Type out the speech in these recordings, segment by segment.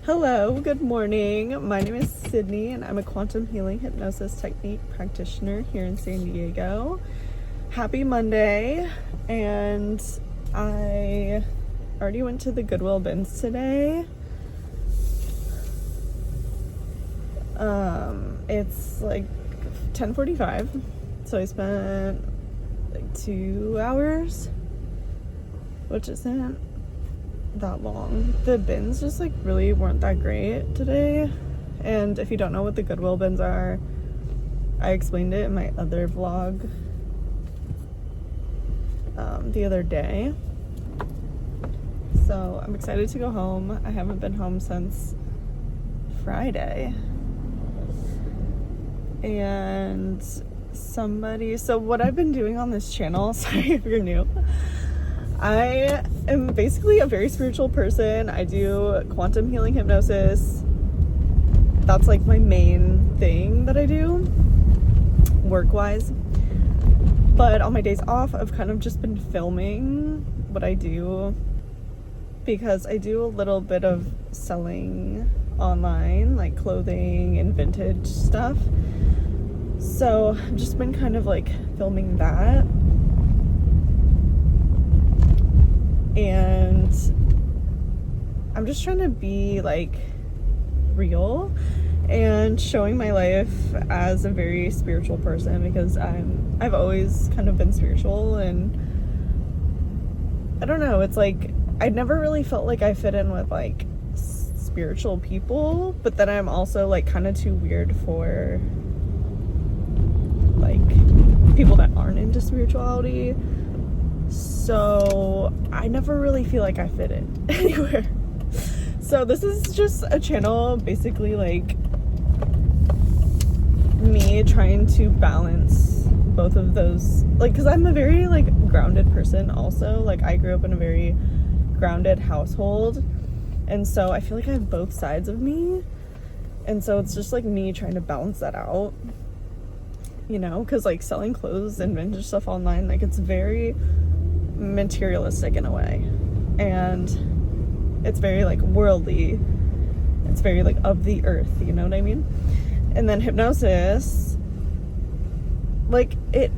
Hello, good morning. My name is Sydney and I'm a quantum healing hypnosis technique practitioner here in San Diego. Happy Monday, and I already went to the Goodwill bins today. It's like 10:45, so I spent like 2 hours, which isn't that long. The bins just like really weren't that great today, and if you don't know what the Goodwill bins are, I explained it in my other vlog the other day. So I'm excited to go home. I haven't been home since Friday. And so what I've been doing on this channel, sorry if you're new, I am basically a very spiritual person. I do quantum healing hypnosis. That's like my main thing that I do work-wise. But on my days off, I've kind of just been filming what I do because I do a little bit of selling online, like clothing and vintage stuff. So I've just been kind of like filming that. And I'm just trying to be like real and showing my life as a very spiritual person, because I've always kind of been spiritual, and I don't know, it's like I never really felt like I fit in with like spiritual people, but then I'm also like kind of too weird for like people that aren't into spirituality. So I never really feel like I fit in anywhere. So this is just a channel basically like me trying to balance both of those, like, because I'm a very like grounded person also. Like I grew up in a very grounded household, and so I feel like I have both sides of me, and so it's just like me trying to balance that out, you know, because like selling clothes and vintage stuff online, like it's very materialistic in a way, and it's very like worldly, it's very like of the earth, you know what I mean? And then hypnosis, like it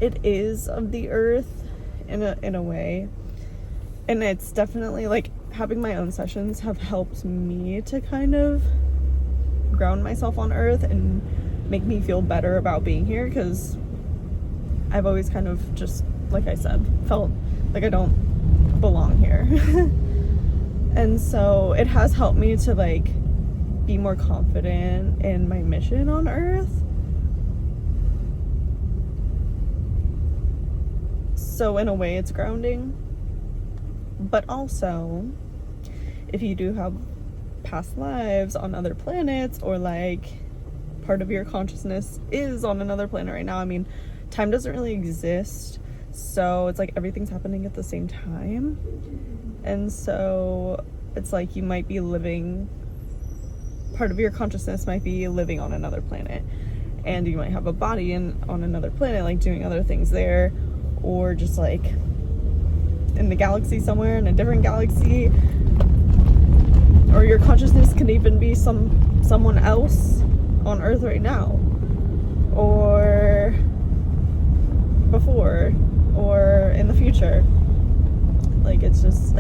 is of the earth in a way, and it's definitely like having my own sessions have helped me to kind of ground myself on earth and make me feel better about being here, because I've always kind of just, like I said, felt like I don't belong here. And so it has helped me to like be more confident in my mission on earth. So in a way it's grounding, but also if you do have past lives on other planets, or like part of your consciousness is on another planet right now, I mean, time doesn't really exist, so it's like everything's happening at the same time, and so it's like you might be living, part of your consciousness might be living on another planet, and you might have a body on another planet, like doing other things there, or just like in the galaxy somewhere, in a different galaxy, or your consciousness can even be someone else on Earth right now, or before, or in the future. Like it's just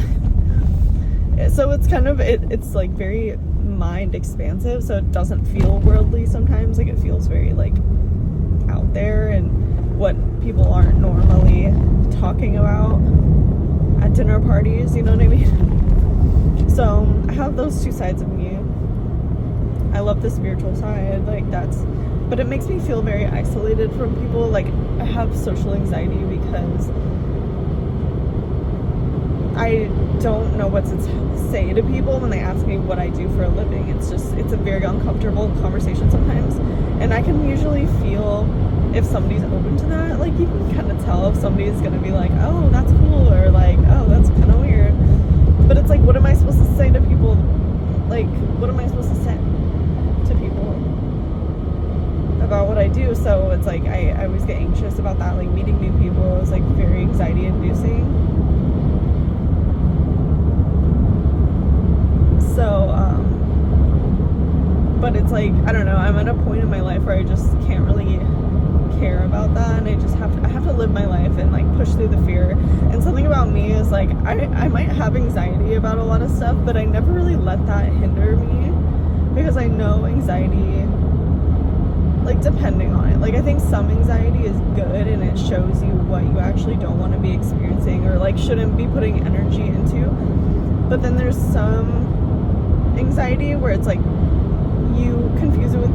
so it's kind of it's like very mind expansive, so it doesn't feel worldly sometimes. Like it feels very like out there and what people aren't normally talking about at dinner parties, you know what I mean? So I have those two sides of me. I love the spiritual side, like but it makes me feel very isolated from people. Like I have social anxiety because I don't know what to say to people when they ask me what I do for a living. It's a very uncomfortable conversation sometimes, and I can usually feel if somebody's open to that. Like you can kind of tell if somebody's gonna be like, oh, that's cool, or like, oh, that's kind of weird. But it's like, what am I supposed to say to people? Like, what am I supposed to say to people about what I do? So it's like I always get anxious about that. Like meeting new people is like very anxiety inducing. So it's like, I don't know, I'm at a point in my life where I just can't really care about that, and I have to live my life and like push through the fear. And something about me is like, I might have anxiety about a lot of stuff, but I never really let that hinder me, because I know anxiety, like, depending on it, like, I think some anxiety is good and it shows you what you actually don't want to be experiencing or like shouldn't be putting energy into. But then there's some anxiety where it's like you confuse it with,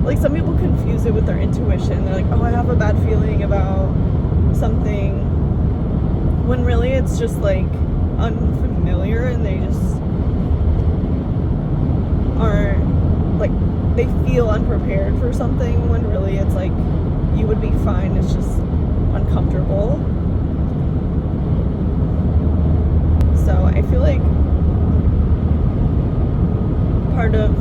like, some people confuse it with their intuition. They're like, oh, I have a bad feeling about something, when really it's just like unfamiliar, and they just aren't, like, they feel unprepared for something, when really it's like you would be fine, it's just uncomfortable. So I feel like part of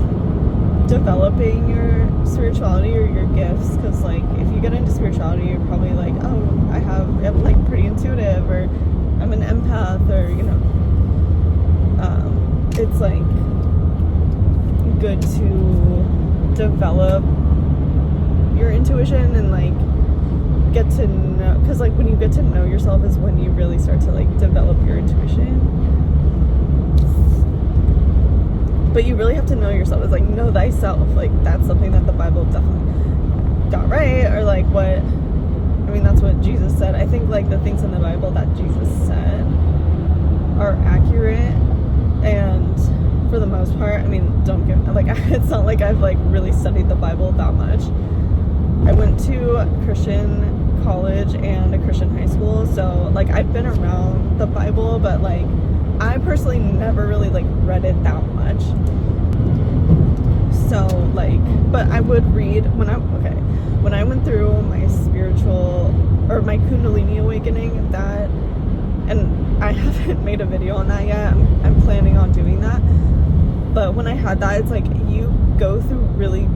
developing your spirituality or your gifts, because like if you get into spirituality, you're probably like, oh, I'm like pretty intuitive, or I'm an empath, or you know, it's like good to develop your intuition and like get to know, because like when you get to know yourself is when you really start to like develop your intuition. But you really have to know yourself. It's like, know thyself. Like, that's something that the Bible definitely got right. Or like what, I mean, that's what Jesus said. I think like the things in the Bible that Jesus said are accurate. And for the most part, I mean, don't get, like, it's not like I've like really studied the Bible that much. I went to a Christian college and a Christian high school. So like I've been around the Bible, but like I personally never really like read it that much. So like, but I would read when I went through my spiritual or my Kundalini awakening, that, and I haven't made a video on that yet. I'm planning on doing that. But when I had that, it's like you go through really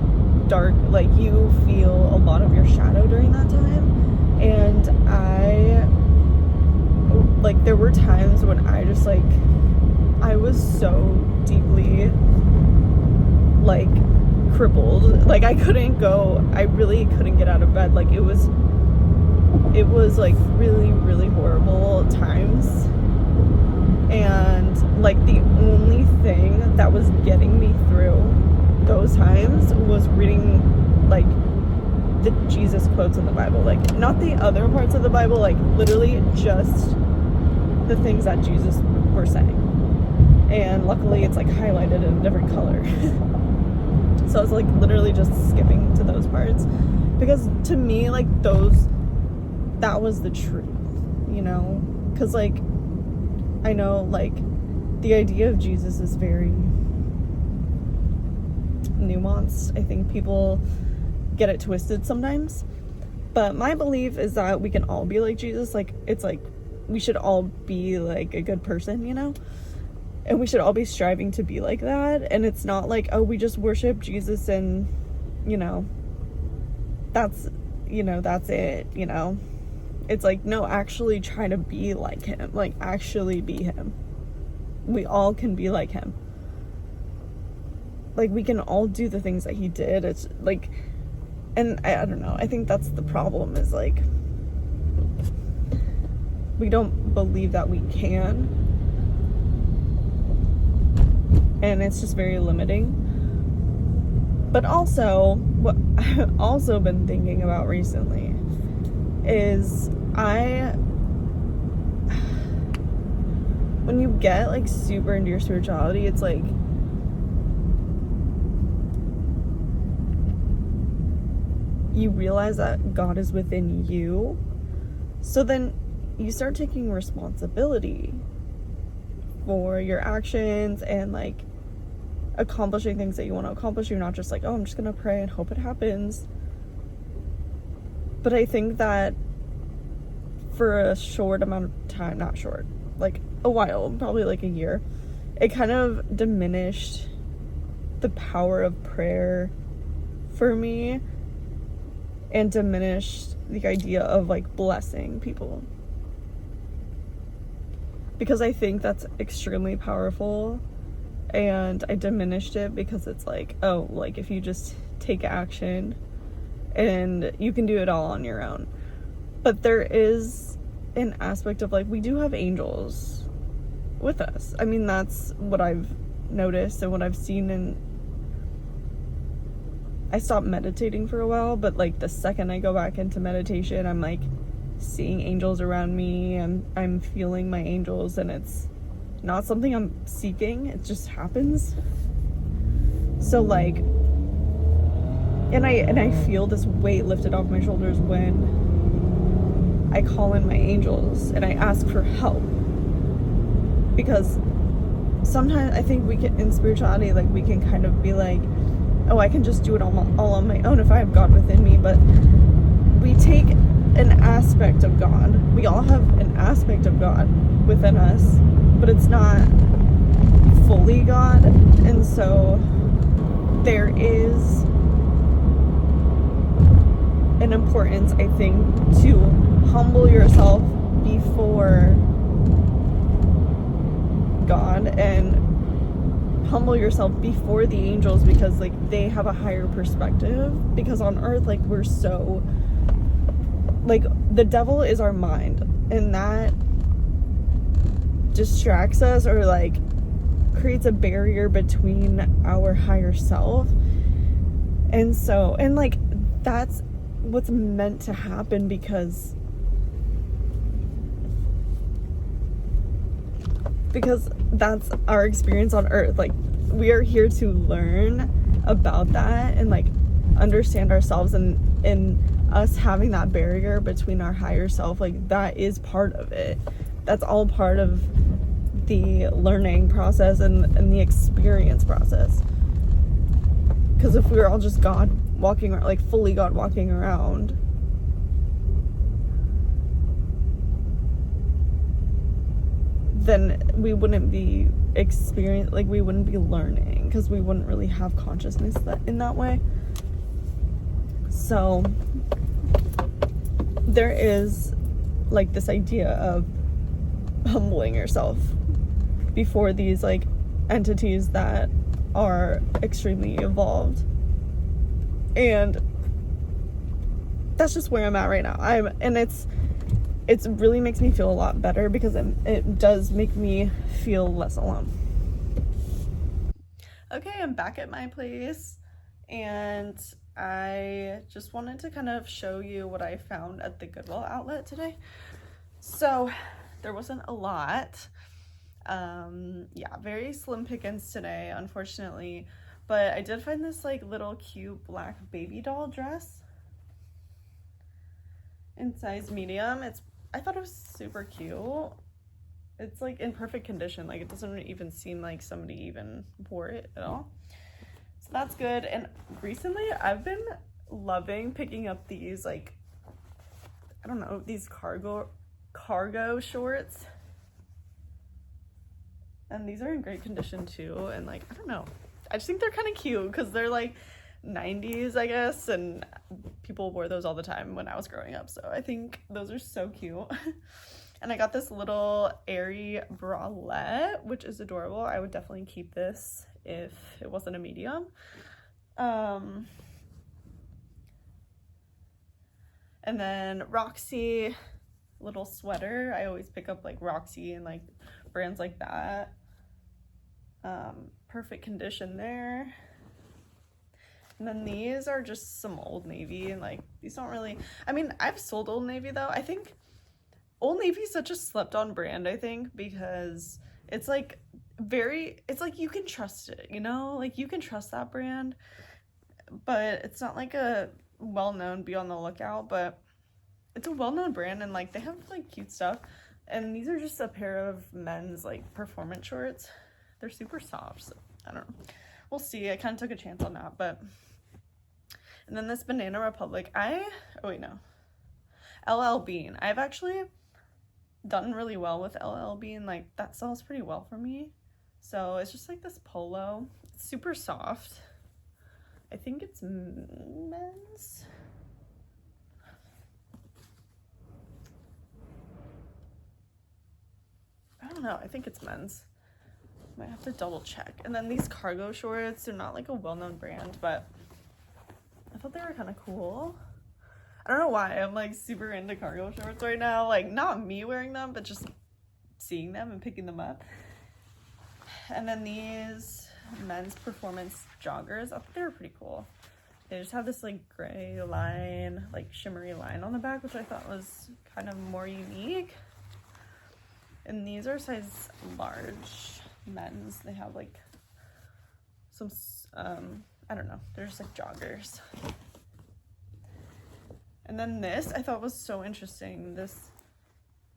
dark, like you feel a lot of your shadow during that time. And like there were times when I just like, I was so deeply like crippled, like I really couldn't get out of bed. Like it was like really, really horrible times. And like the only thing that was getting me through those times was reading like the Jesus quotes in the Bible, like not the other parts of the Bible, like literally just the things that Jesus were saying. And luckily it's like highlighted in a different color. So I was like literally just skipping to those parts, because to me like that was the truth, you know, because like I know like the idea of Jesus is very nuanced. I think people get it twisted sometimes, but my belief is that we can all be like Jesus. Like it's like we should all be like a good person, you know, and we should all be striving to be like that. And it's not like, oh, we just worship Jesus and, you know, that's it, you know. It's like, no, actually try to be like him, like actually be him. We all can be like him. Like we can all do the things that he did. It's like, and I don't know, I think that's the problem, is like we don't believe that we can, and it's just very limiting. But also, what I've also been thinking about recently is when you get like super into your spirituality, it's like you realize that God is within you. So then you start taking responsibility for your actions and like accomplishing things that you want to accomplish. You're not just like, oh, I'm just gonna pray and hope it happens. But I think that for a short amount of time, not short, like a while, probably like a year, it kind of diminished the power of prayer for me, and diminished the idea of like blessing people, because I think that's extremely powerful. and I diminished it because it's like, oh, like if you just take action and you can do it all on your own. But there is an aspect of like, we do have angels with us. I mean, that's what I've noticed and what I've seen. And I stopped meditating for a while, but like the second I go back into meditation, I'm like seeing angels around me, and I'm feeling my angels, and it's not something I'm seeking, it just happens. So like, and I feel this weight lifted off my shoulders when I call in my angels and I ask for help. Because sometimes I think we can, in spirituality, like we can kind of be like, oh, I can just do it all on my own if I have God within me. But we take an aspect of God. We all have an aspect of God within us, but it's not fully God. And so there is an importance, I think, to humble yourself before God and humble yourself before the angels, because like they have a higher perspective. Because on earth, like we're so, like the devil is our mind, and that distracts us or like creates a barrier between our higher self. And so, and like that's what's meant to happen, because that's our experience on earth. Like we are here to learn about that and like understand ourselves, and us having that barrier between our higher self, like that is part of it. That's all part of the learning process and the experience process. Because if we were all just God walking around, like fully God walking around, then we wouldn't be we wouldn't be learning, because we wouldn't really have consciousness in that way. So there is like this idea of humbling yourself before these like entities that are extremely evolved. And that's just where I'm at right now. And it really makes me feel a lot better, because it does make me feel less alone. Okay, I'm back at my place, and I just wanted to kind of show you what I found at the Goodwill outlet today. So there wasn't a lot. Yeah, very slim pickings today, unfortunately. But I did find this like little cute black baby doll dress in size medium. I thought it was super cute. It's like in perfect condition. Like it doesn't even seem like somebody even wore it at all. So that's good. And recently I've been loving picking up these like, I don't know, these cargo shorts. And these are in great condition too. And like, I don't know, I just think they're kind of cute because they're like 90s, I guess, and people wore those all the time when I was growing up. So I think those are so cute. And I got this little airy bralette, which is adorable. I would definitely keep this if it wasn't a medium. And then Roxy little sweater. I always pick up like Roxy and like brands like that. Perfect condition there. And then these are just some Old Navy, and like these don't really, I mean, I've sold Old Navy though. I think Old Navy is such a slept on brand, I think, because it's like it's like you can trust it, you know, like you can trust that brand, but it's not like a well-known, be on the lookout, but it's a well-known brand, and like they have like cute stuff. And these are just a pair of men's like performance shorts. They're super soft, so I don't know, we'll see. I kind of took a chance on that. But and then this Banana Republic, LL Bean. I've actually done really well with LL Bean. Like that sells pretty well for me. So it's just like this polo. It's super soft. I think it's men's. I don't know. I think it's men's. Might have to double check. And then these cargo shorts, they're not like a well-known brand, but I thought they were kind of cool. I don't know why I'm like super into cargo shorts right now. Like, not me wearing them, but just seeing them and picking them up. And then these men's performance joggers, I thought they were pretty cool. They just have this like gray line, like shimmery line on the back, which I thought was kind of more unique. And these are size large men's. They have like some, I don't know, they're just like joggers. And then this I thought was so interesting. This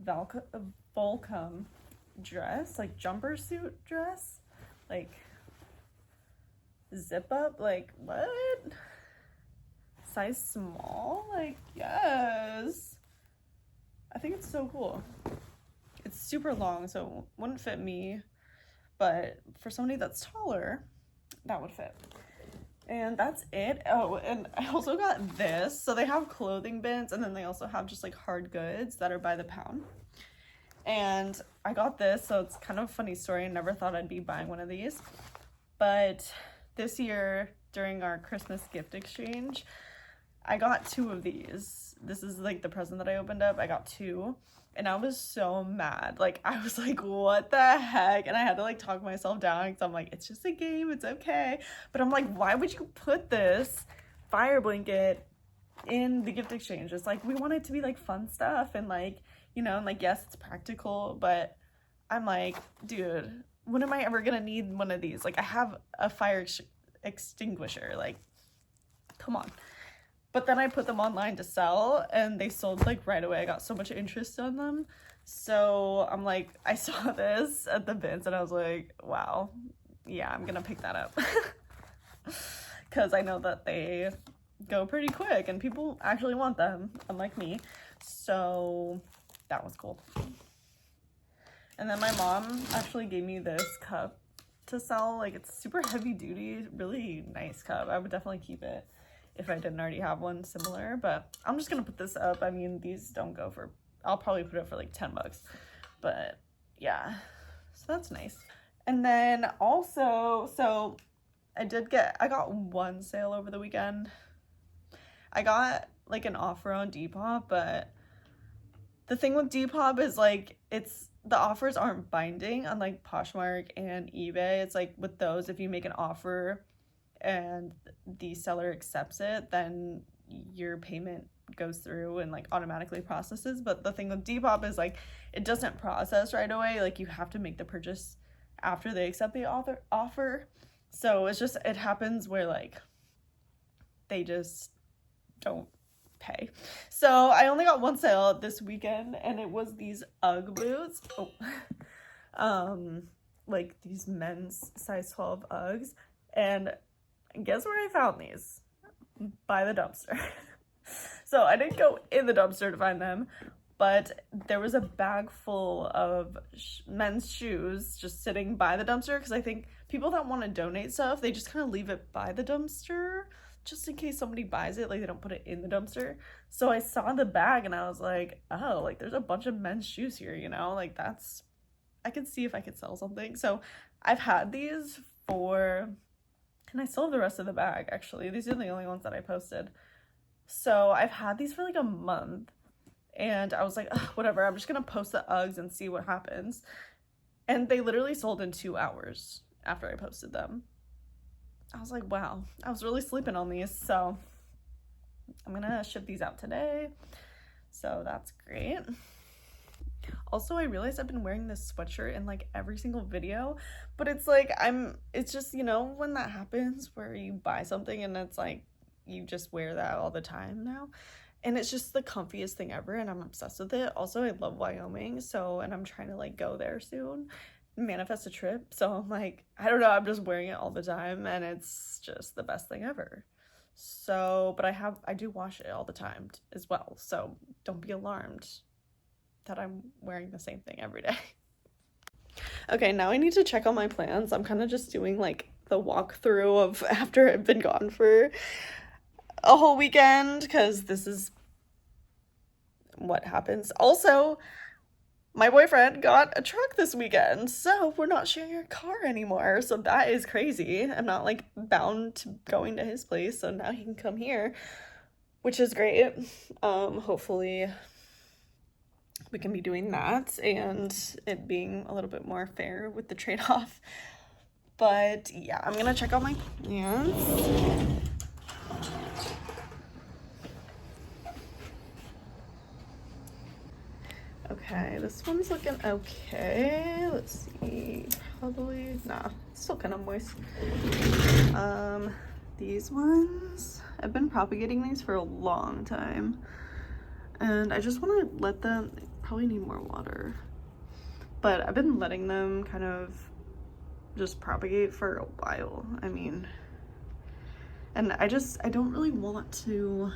Volcom dress, like jumper suit dress, like zip up, like what? Size small, like yes. I think it's so cool. It's super long, so it wouldn't fit me, but for somebody that's taller, that would fit. And that's it. Oh, and I also got this. So they have clothing bins, and then they also have just like hard goods that are by the pound. And I got this, so it's kind of a funny story. I never thought I'd be buying one of these. But this year, during our Christmas gift exchange, I got 2 of these. This is like the present that I opened up. I got 2. And I was so mad. Like, I was like, what the heck? And I had to like talk myself down because I'm like, it's just a game, it's okay. But I'm like, why would you put this fire blanket in the gift exchange? It's like, we want it to be like fun stuff and like, you know, and like, yes, it's practical, but I'm like, dude, when am I ever gonna need one of these? Like, I have a fire extinguisher, like, come on. But then I put them online to sell, and they sold like right away. I got so much interest on them. So I'm like, I saw this at the bins and I was like, wow, yeah, I'm gonna pick that up. Because I know that they go pretty quick and people actually want them, unlike me. So that was cool. And then my mom actually gave me this cup to sell. Like, it's super heavy duty, really nice cup. I would definitely keep it if I didn't already have one similar, but I'm just gonna put this up. I mean, these don't go for, I'll probably put it for like 10 bucks, but yeah, so that's nice. And then also, so I got one sale over the weekend. I got like an offer on Depop, but the thing with Depop is like, the offers aren't binding, unlike Poshmark and eBay. It's like with those, if you make an offer and the seller accepts it, then your payment goes through and like automatically processes. But the thing with Depop is like, it doesn't process right away. Like, you have to make the purchase after they accept the offer. So it's just, it happens where like they just don't pay. So I only got one sale this weekend, and it was these UGG boots. Like these men's size 12 Uggs. And guess where I found these? By the dumpster. So I didn't go in the dumpster to find them, but there was a bag full of men's shoes just sitting by the dumpster, because I think people that want to donate stuff, they just kind of leave it by the dumpster just in case somebody buys it. Like, they don't put it in the dumpster. So I saw the bag and I was like, oh, like there's a bunch of men's shoes here, you know, like that's, I could see if I could sell something. So I've had these and I still have the rest of the bag, actually. These are the only ones that I posted. So I've had these for like a month, and I was like, whatever, I'm just gonna post the Uggs and see what happens. And they literally sold in 2 hours after I posted them. I was like, wow, I was really sleeping on these. So I'm gonna ship these out today. So that's great. Also, I realized I've been wearing this sweatshirt in like every single video, but it's like, it's just, you know, when that happens where you buy something and it's like, you just wear that all the time now. And it's just the comfiest thing ever, and I'm obsessed with it. Also, I love Wyoming, so, and I'm trying to like go there soon, manifest a trip. So I'm like, I don't know, I'm just wearing it all the time, and it's just the best thing ever. So, but I do wash it all the time as well, so don't be alarmed that I'm wearing the same thing every day. Okay, now I need to check on my plans. I'm kind of just doing like the walkthrough of after I've been gone for a whole weekend, because this is what happens. Also, my boyfriend got a truck this weekend, so we're not sharing a car anymore. So that is crazy. I'm not like bound to going to his place, so now he can come here, which is great. Hopefully we can be doing that and it being a little bit more fair with the trade-off. But yeah, I'm gonna check out my plants. Okay, this one's looking okay. Let's see, probably, nah, it's still kind of moist. These ones, I've been propagating these for a long time. And I just want to let them, they probably need more water. But I've been letting them kind of just propagate for a while. I mean, and I don't really want to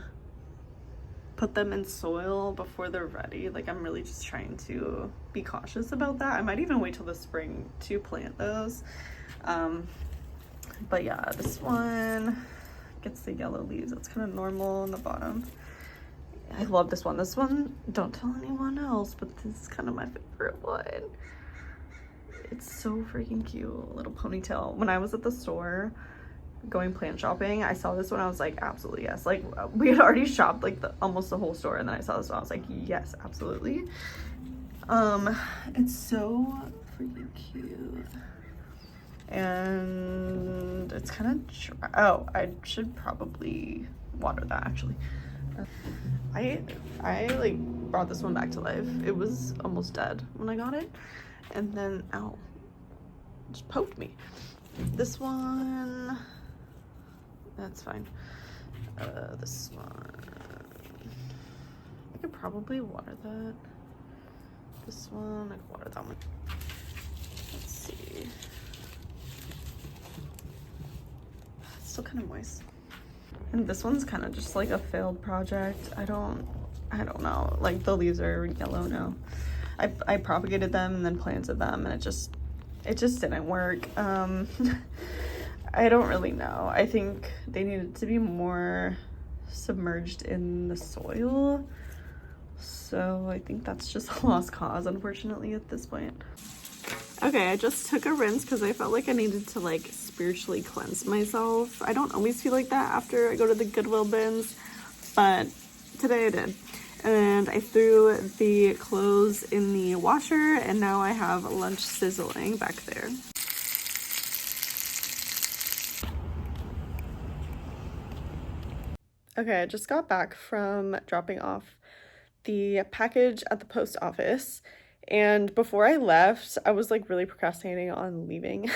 put them in soil before they're ready. Like, I'm really just trying to be cautious about that. I might even wait till the spring to plant those. But yeah, this one gets the yellow leaves. That's kind of normal on the bottom. I love this one. This one, don't tell anyone else, but this is kind of my favorite one. It's so freaking cute. Little ponytail. When I was at the store going plant shopping, I saw this one. I was like, absolutely yes. Like, we had already shopped like almost the whole store, and then I saw this one. I was like, yes, absolutely. It's so freaking cute. And it's kind of dry. Oh, I should probably water that actually. I like brought this one back to life. It was almost dead when I got it, and then ow, just poked me. This one, that's fine. This one, I could probably water that. This one, I could water that one. Let's see. It's still kind of moist. And this one's kind of just like a failed project. I don't know. Like, the leaves are yellow now. I propagated them and then planted them, and it just didn't work. I don't really know. I think they needed to be more submerged in the soil. So I think that's just a lost cause, unfortunately, at this point. Okay, I just took a rinse because I felt like I needed to like spiritually cleanse myself. I don't always feel like that after I go to the Goodwill bins, but today I did. And I threw the clothes in the washer, and now I have lunch sizzling back there. Okay, I just got back from dropping off the package at the post office. And before I left, I was like really procrastinating on leaving.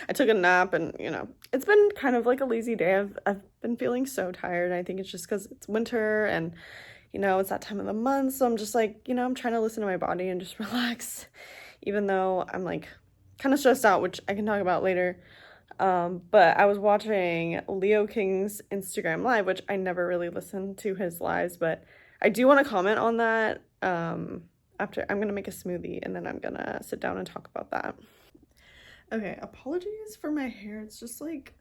I took a nap, and you know, it's been kind of like a lazy day. I've been feeling so tired. I think it's just because it's winter and you know, it's that time of the month. So I'm just like, you know, I'm trying to listen to my body and just relax, even though I'm like kind of stressed out, which I can talk about later. But I was watching Leo King's Instagram live, which I never really listened to his lives, but I do want to comment on that. After I'm gonna make a smoothie, and then I'm gonna sit down and talk about that. Okay, apologies for my hair. It's just like,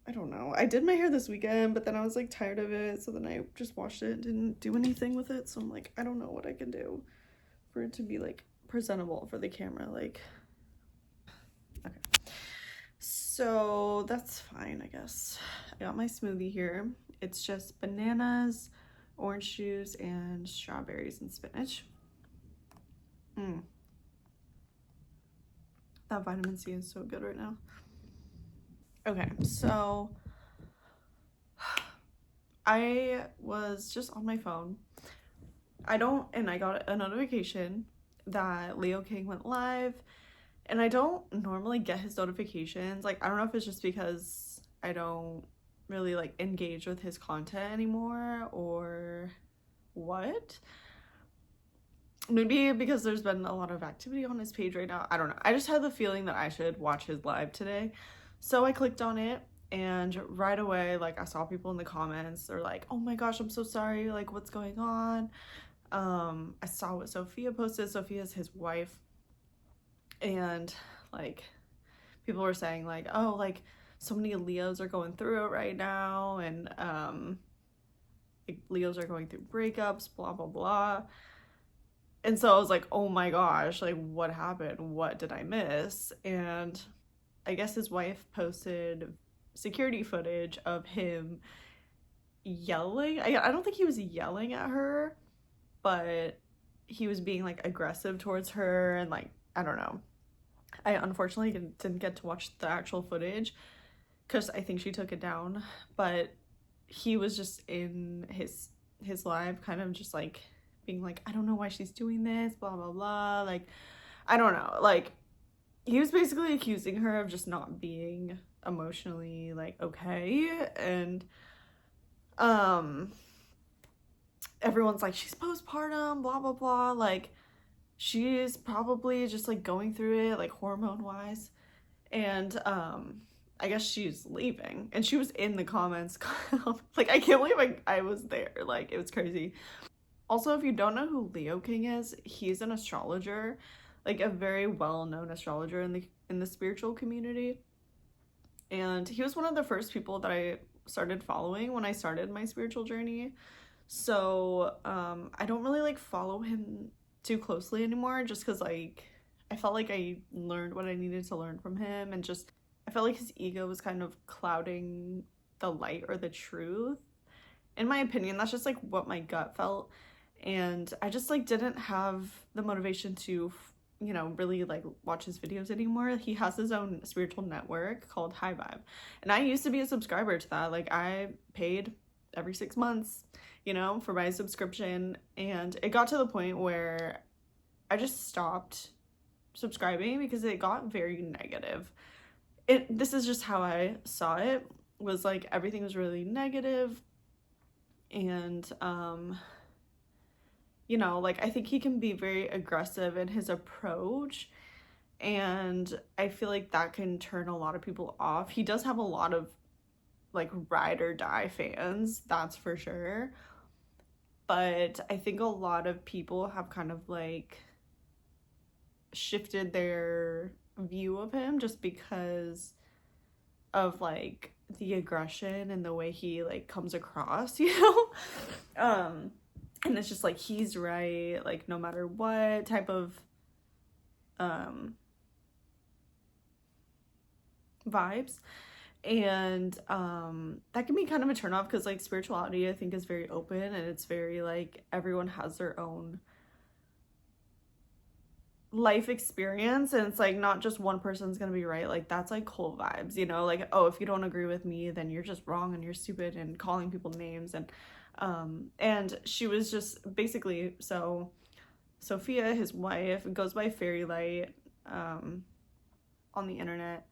I don't know. I did my hair this weekend, but then I was like tired of it, so then I just washed it and didn't do anything with it. So I'm like, I don't know what I can do for it to be like presentable for the camera. Like, okay, so that's fine, I guess. I got my smoothie here. It's just bananas, orange juice, and strawberries and spinach. That vitamin C is so good right now. Okay, so I was just on my phone. I got a notification that Leo King went live, and I don't normally get his notifications. Like, I don't know if it's just because I don't really like engage with his content anymore or what. Maybe because there's been a lot of activity on his page right now. I don't know. I just had the feeling that I should watch his live today. So I clicked on it, and right away, like, I saw people in the comments. They're like, oh my gosh, I'm so sorry. Like, what's going on? I saw what Sophia posted. Sophia's his wife. And like, people were saying like, oh, like, so many Leos are going through it right now. And like, Leos are going through breakups, blah, blah, blah. And so I was like, oh my gosh, like what happened? What did I miss? And I guess his wife posted security footage of him yelling. I don't think he was yelling at her, but he was being like aggressive towards her and like, I don't know. I unfortunately didn't get to watch the actual footage because I think she took it down, but he was just in his live kind of just like being like, I don't know why she's doing this, blah blah blah, like I don't know, like he was basically accusing her of just not being emotionally like okay. And everyone's like, she's postpartum, blah blah blah, like she's probably just like going through it like hormone wise. And I guess she's leaving, and she was in the comments like I can't believe I was there, like it was crazy. Also, if you don't know who Leo King is, he's an astrologer, like a very well-known astrologer in the spiritual community. And he was one of the first people that I started following when I started my spiritual journey. So I don't really like follow him too closely anymore, just because like I felt like I learned what I needed to learn from him, and just I felt like his ego was kind of clouding the light or the truth. In my opinion, that's just like what my gut felt. And I just like didn't have the motivation to, you know, really like watch his videos anymore. He has his own spiritual network called High Vibe. And I used to be a subscriber to that. Like I paid every 6 months, you know, for my subscription. And it got to the point where I just stopped subscribing because it got very negative. This is just how I saw it, was like everything was really negative. And you know, like I think he can be very aggressive in his approach, and I feel like that can turn a lot of people off. He does have a lot of like ride or die fans, that's for sure, but I think a lot of people have kind of like shifted their view of him just because of like the aggression and the way he like comes across, you know. And it's just like he's right, like no matter what type of vibes. And that can be kind of a turn off because like spirituality I think is very open, and it's very like everyone has their own life experience, and it's like not just one person's gonna be right. Like that's like cult vibes, you know, like oh, if you don't agree with me then you're just wrong and you're stupid, and calling people names. And she was just basically, so Sophia, his wife, goes by Fairy Light on the internet,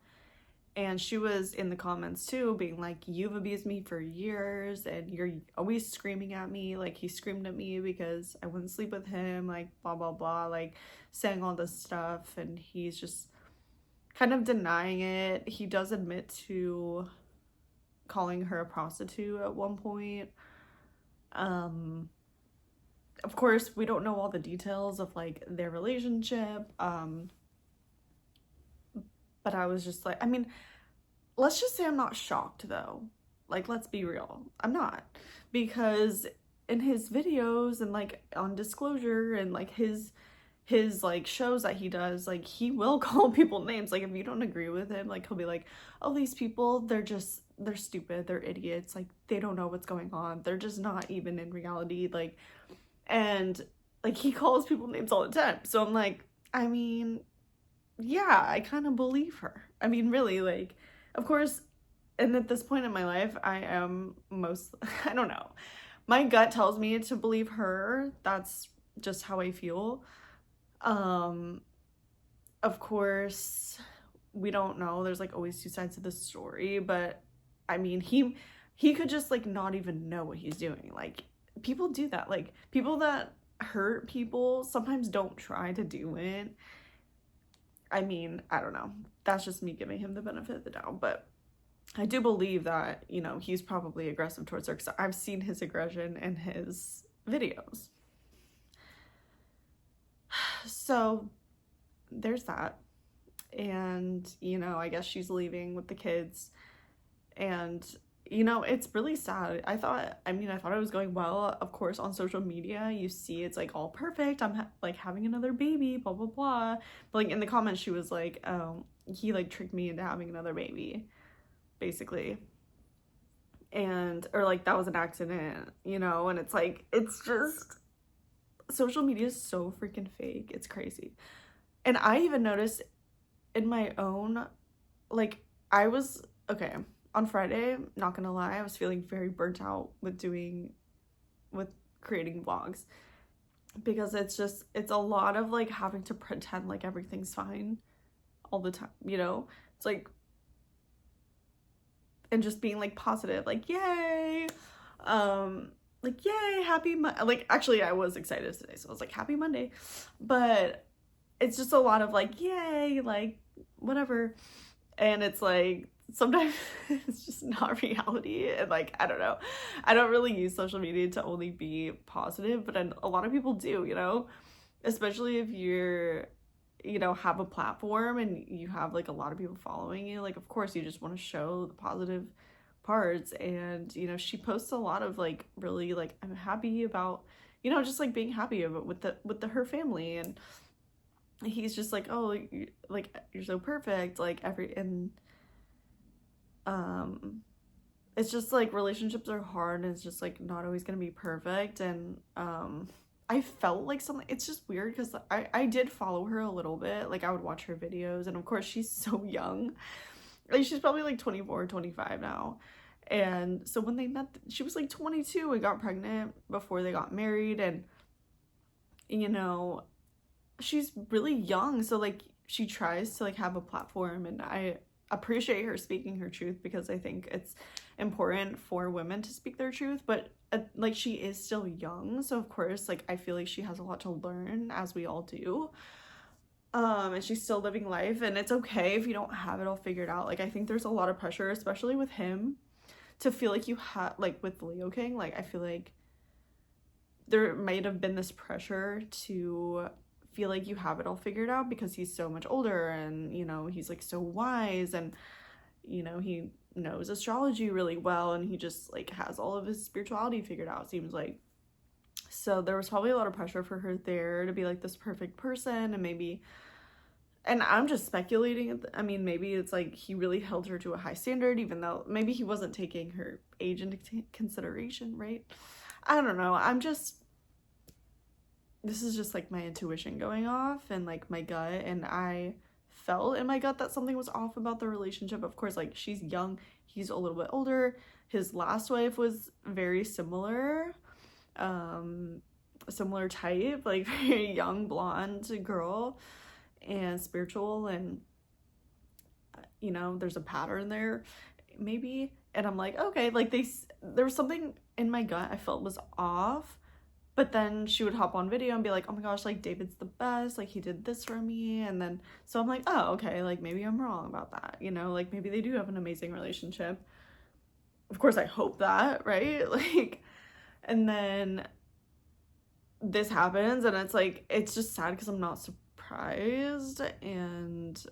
and she was in the comments too being like, you've abused me for years and you're always screaming at me. Like he screamed at me because I wouldn't sleep with him, like blah blah blah, like saying all this stuff. And he's just kind of denying it. He does admit to calling her a prostitute at one point. Of course we don't know all the details of like their relationship, but I was just like, I mean, let's just say I'm not shocked though. Like, let's be real, I'm not, because in his videos and like on Disclosure and like his like shows that he does, like he will call people names. Like if you don't agree with him, like he'll be like, oh, these people, they're stupid, they're idiots, like they don't know what's going on, they're just not even in reality, like. And like he calls people names all the time. So I'm like, I mean, yeah, I kind of believe her. I mean, really, like, of course, and at this point in my life, I am I don't know. My gut tells me to believe her. That's just how I feel. Of course, we don't know. There's like always two sides to the story, but I mean, he could just like not even know what he's doing. Like people do that. Like people that hurt people sometimes don't try to do it. I mean, I don't know. That's just me giving him the benefit of the doubt, but I do believe that, you know, he's probably aggressive towards her because I've seen his aggression in his videos. So there's that. And, you know, I guess she's leaving with the kids. And you know, it's really sad. I thought it was going well. Of course, on social media, you see it's like all perfect. I'm like having another baby, blah, blah, blah. But like in the comments, she was like, oh, he like tricked me into having another baby, basically. And, or like that was an accident, you know? And it's like, it's just, social media is so freaking fake. It's crazy. And I even noticed in my own, like, okay, on Friday, not gonna lie, I was feeling very burnt out with creating vlogs, because it's a lot of like having to pretend like everything's fine all the time, you know? It's like, and just being like positive, like yay, like yay, like actually I was excited today, so I was like happy Monday, but it's just a lot of like yay, like whatever. And it's like sometimes it's just not reality. And like, I don't know, I don't really use social media to only be positive, but a lot of people do, you know, especially if you're, you know, have a platform and you have like a lot of people following you. Like, of course you just want to show the positive parts. And, you know, she posts a lot of like really like, I'm happy about, you know, just like being happy about with her family. And he's just like, oh, you're so perfect, like it's just like relationships are hard, and it's just like not always gonna be perfect. And I felt like something, it's just weird because I did follow her a little bit, like I would watch her videos, and of course she's so young, like she's probably like 24 25 now. And so when they met, she was like 22 and got pregnant before they got married. And you know, she's really young, so like she tries to like have a platform, and I appreciate her speaking her truth, because I think it's important for women to speak their truth. But like she is still young, so of course like I feel like she has a lot to learn, as we all do. And she's still living life, and it's okay if you don't have it all figured out. Like I think there's a lot of pressure, especially with him, to feel like you have, like with Leo King, like I feel like there might have been this pressure to feel like you have it all figured out, because he's so much older, and you know, he's like so wise, and you know, he knows astrology really well, and he just like has all of his spirituality figured out, seems like. So there was probably a lot of pressure for her there to be like this perfect person. And maybe, and I'm just speculating, I mean, maybe it's like he really held her to a high standard, even though maybe he wasn't taking her age into consideration, right? I don't know. This is just like my intuition going off, and like my gut, and I felt in my gut that something was off about the relationship. Of course, like she's young, he's a little bit older. His last wife was very similar, similar type, like very young blonde girl and spiritual, and you know, there's a pattern there maybe. And I'm like, okay, like there was something in my gut I felt was off. But then she would hop on video and be like, oh my gosh, like David's the best, like he did this for me. And then so I'm like, oh, okay, like maybe I'm wrong about that, you know, like maybe they do have an amazing relationship. Of course I hope that, right? Like, and then this happens, and it's like, it's just sad because I'm not surprised. And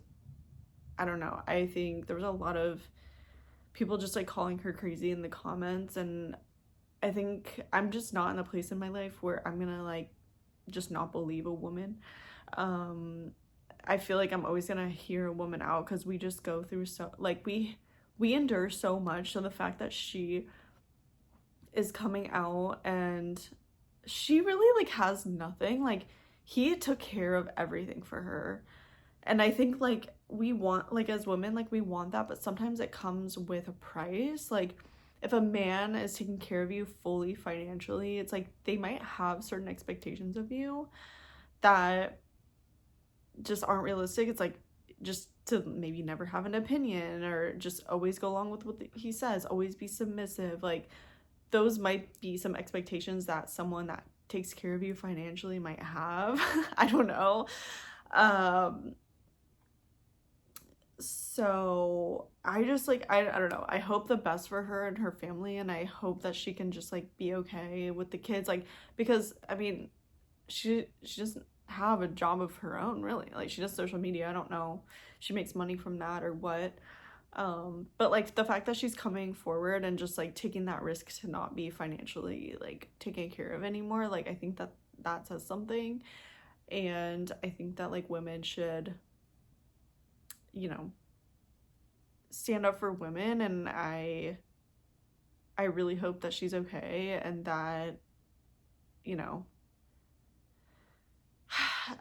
I don't know, I think there was a lot of people just like calling her crazy in the comments, and I think I'm just not in a place in my life where I'm gonna like just not believe a woman. I feel like I'm always gonna hear a woman out, because we just go through so, like we endure so much. So the fact that she is coming out and she really like has nothing, like he took care of everything for her. And I think like we want, like as women, like we want that, but sometimes it comes with a price. Like if a man is taking care of you fully financially, it's like they might have certain expectations of you that just aren't realistic. It's like just to maybe never have an opinion, or just always go along with what he says, always be submissive. Like those might be some expectations that someone that takes care of you financially might have. I don't know. So I just like, I don't know, I hope the best for her and her family, and I hope that she can just like be okay with the kids, like, because I mean she doesn't have a job of her own really, like she does social media. I don't know, she makes money from that or what. But like the fact that she's coming forward and just like taking that risk to not be financially like taken care of anymore, like I think that that says something. And I think that like women should, you know, stand up for women, and I really hope that she's okay, and that, you know,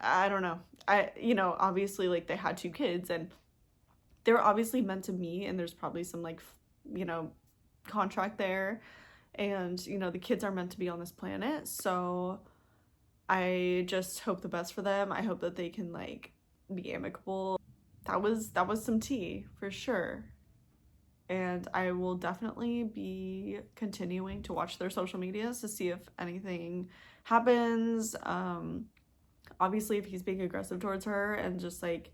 I don't know. Obviously like they had 2 kids and they're obviously meant to meet, and there's probably some like, contract there, and the kids are meant to be on this planet. So I just hope the best for them. I hope that they can like be amicable. That was some tea for sure. And I will definitely be continuing to watch their social medias to see if anything happens. Obviously if he's being aggressive towards her and just like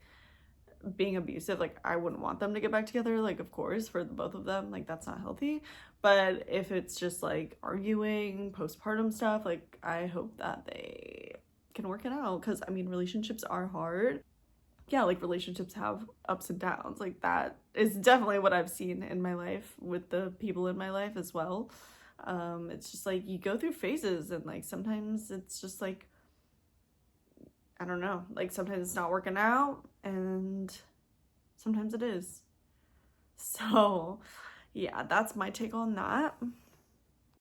being abusive, like I wouldn't want them to get back together, like of course, for the both of them, like that's not healthy. But if it's just like arguing, postpartum stuff, like I hope that they can work it out, because I mean relationships are hard. Yeah, like relationships have ups and downs, like that is definitely what I've seen in my life with the people in my life as well. It's just like you go through phases, and like sometimes it's just like, I don't know, like sometimes it's not working out and sometimes it is. So yeah, that's my take on that.